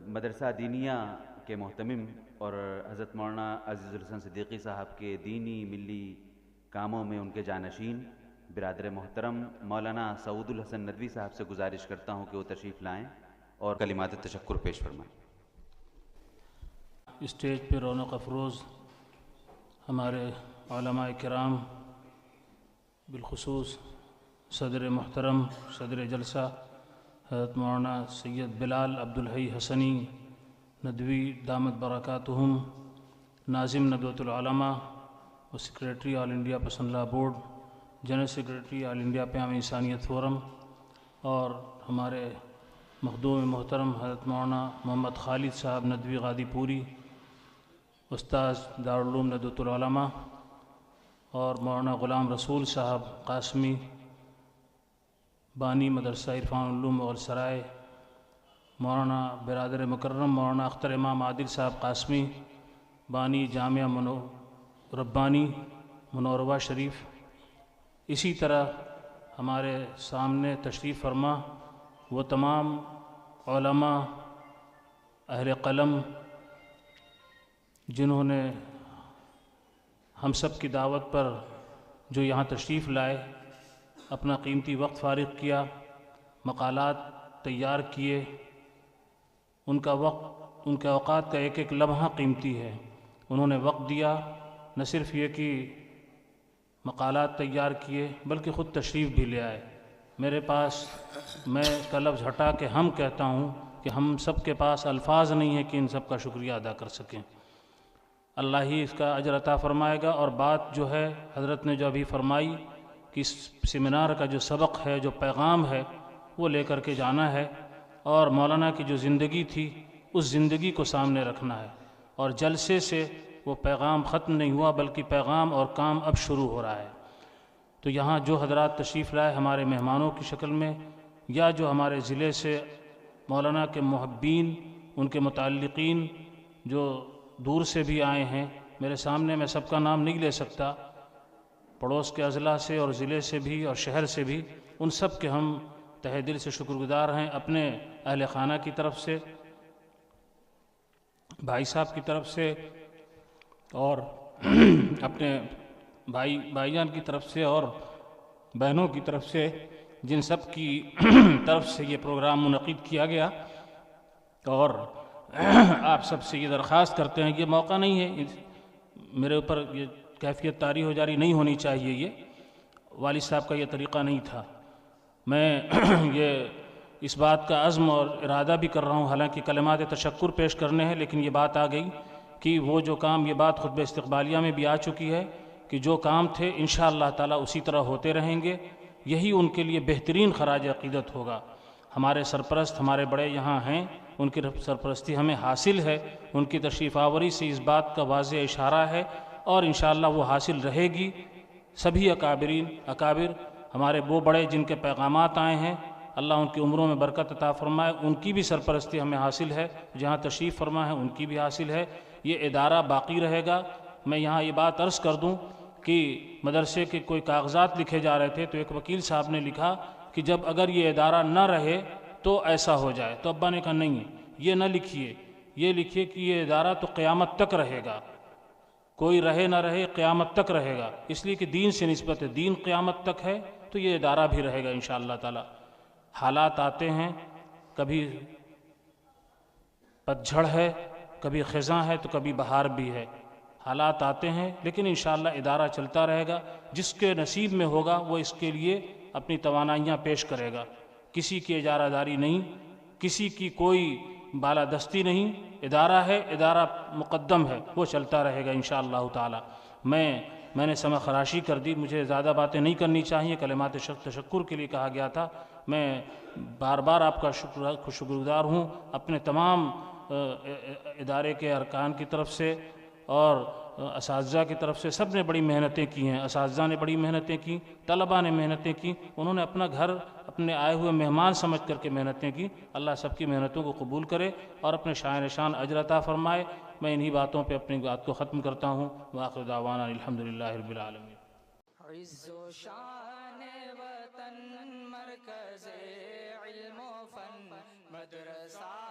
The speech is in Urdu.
مدرسہ دینیہ کے محتمم اور حضرت مولانا عزیز الحسن صدیقی صاحب کے دینی ملی کاموں میں ان کے جانشین برادر محترم مولانا سعود الحسن ندوی صاحب سے گزارش کرتا ہوں کہ وہ تشریف لائیں اور کلمات تشکر پیش فرمائیں۔ اسٹیج پہ رونق افروز ہمارے علماء کرام، بالخصوص صدر محترم صدر جلسہ حضرت مولانا سید بلال عبدالحی حسنی ندوی دامت برکاتہم، ناظم ندوۃ العلماء و سیکریٹری آل انڈیا پسند لا بورڈ، جنرل سیکریٹری آل انڈیا پیام انسانیت فورم، اور ہمارے مخدوم محترم حضرت مولانا محمد خالد صاحب ندوی غادی پوری، استاذ دارالعلوم ندوۃ العلماء، اور مولانا غلام رسول صاحب قاسمی بانی مدرسہ عرفان العلوم مغل سرائے، مولانا برادر مکرم مولانا اختر امام عادل صاحب قاسمی بانی جامعہ ربانی منورہ شریف، اسی طرح ہمارے سامنے تشریف فرما وہ تمام علماء اہل قلم جنہوں نے ہم سب کی دعوت پر جو یہاں تشریف لائے، اپنا قیمتی وقت فارغ کیا، مقالات تیار کیے، ان کا وقت، ان کے اوقات کا ایک ایک لمحہ قیمتی ہے، انہوں نے وقت دیا، نہ صرف یہ کہ مقالات تیار کیے بلکہ خود تشریف بھی لے آئے میرے پاس۔ میں اس کا لفظ ہٹا کے ہم کہتا ہوں کہ ہم سب کے پاس الفاظ نہیں ہیں کہ ان سب کا شکریہ ادا کر سکیں۔ اللہ ہی اس کا اجر عطا فرمائے گا۔ اور بات جو ہے حضرت نے جو ابھی فرمائی کہ اس سیمینار کا جو سبق ہے، جو پیغام ہے، وہ لے کر کے جانا ہے، اور مولانا کی جو زندگی تھی اس زندگی کو سامنے رکھنا ہے، اور جلسے سے وہ پیغام ختم نہیں ہوا بلکہ پیغام اور کام اب شروع ہو رہا ہے۔ تو یہاں جو حضرات تشریف لائے ہمارے مہمانوں کی شکل میں، یا جو ہمارے ضلع سے مولانا کے محبین، ان کے متعلقین جو دور سے بھی آئے ہیں، میرے سامنے میں سب کا نام نہیں لے سکتا، پڑوس کے اضلاع سے اور ضلع سے بھی اور شہر سے بھی، ان سب کے ہم تہہ دل سے شکر گزار ہیں، اپنے اہل خانہ کی طرف سے، بھائی صاحب کی طرف سے، اور اپنے بھائی جان کی طرف سے اور بہنوں کی طرف سے، جن سب کی طرف سے یہ پروگرام منعقد کیا گیا۔ اور آپ سب سے یہ درخواست کرتے ہیں، یہ موقع نہیں ہے میرے اوپر یہ کیفیت طاری ہو جاری نہیں ہونی چاہیے، یہ والد صاحب کا یہ طریقہ نہیں تھا، میں یہ اس بات کا عزم اور ارادہ بھی کر رہا ہوں، حالانکہ کلمات تشکر پیش کرنے ہیں، لیکن یہ بات آ گئی کہ وہ جو کام، یہ بات خطبہ استقبالیہ میں بھی آ چکی ہے کہ جو کام تھے انشاءاللہ تعالی اسی طرح ہوتے رہیں گے، یہی ان کے لیے بہترین خراج عقیدت ہوگا۔ ہمارے سرپرست، ہمارے بڑے یہاں ہیں، ان کی سرپرستی ہمیں حاصل ہے، ان کی تشریف آوری سے اس بات کا واضح اشارہ ہے، اور انشاءاللہ وہ حاصل رہے گی۔ سبھی اکابر ہمارے وہ بڑے جن کے پیغامات آئے ہیں، اللہ ان کی عمروں میں برکت عطا فرمائے، ان کی بھی سرپرستی ہمیں حاصل ہے، جہاں تشریف فرما ہے ان کی بھی حاصل ہے، یہ ادارہ باقی رہے گا۔ میں یہاں یہ بات عرض کر دوں کہ مدرسے کے کوئی کاغذات لکھے جا رہے تھے، تو ایک وکیل صاحب نے لکھا کہ جب اگر یہ ادارہ نہ رہے تو ایسا ہو جائے، تو ابا نے کہا نہیں، یہ نہ لکھیے، یہ لکھیے کہ یہ ادارہ تو قیامت تک رہے گا، کوئی رہے نہ رہے قیامت تک رہے گا، اس لیے کہ دین سے نسبت ہے، دین قیامت تک ہے تو یہ ادارہ بھی رہے گا انشاءاللہ تعالی۔ حالات آتے ہیں، کبھی پتجھڑ ہے، کبھی خزاں ہے، تو کبھی بہار بھی ہے، حالات آتے ہیں، لیکن انشاءاللہ ادارہ چلتا رہے گا۔ جس کے نصیب میں ہوگا وہ اس کے لیے اپنی توانائیاں پیش کرے گا، کسی کی اجارہ داری نہیں، کسی کی کوئی بالادستی نہیں، ادارہ ہے، ادارہ مقدم ہے، وہ چلتا رہے گا انشاءاللہ تعالی۔ میں نے سمع خراشی کر دی، مجھے زیادہ باتیں نہیں کرنی چاہیے، کلمات تشکر کے لیے کہا گیا تھا۔ میں بار بار آپ کا شکر گزار ہوں، اپنے تمام ادارے کے ارکان کی طرف سے اور اساتذہ کی طرف سے، سب نے بڑی محنتیں کی ہیں، اساتذہ نے بڑی محنتیں کی، طلباء نے محنتیں کی، انہوں نے اپنا گھر اپنے آئے ہوئے مہمان سمجھ کر کے محنتیں کی۔ اللہ سب کی محنتوں کو قبول کرے اور اپنے شاہ نشان اجر عطا فرمائے۔ میں انہی باتوں پہ اپنی بات کو ختم کرتا ہوں۔ وآخر دعوانا الحمدللہ رب العالمین۔ عز و شان وطن، مرکز علم و فن، مدرسہ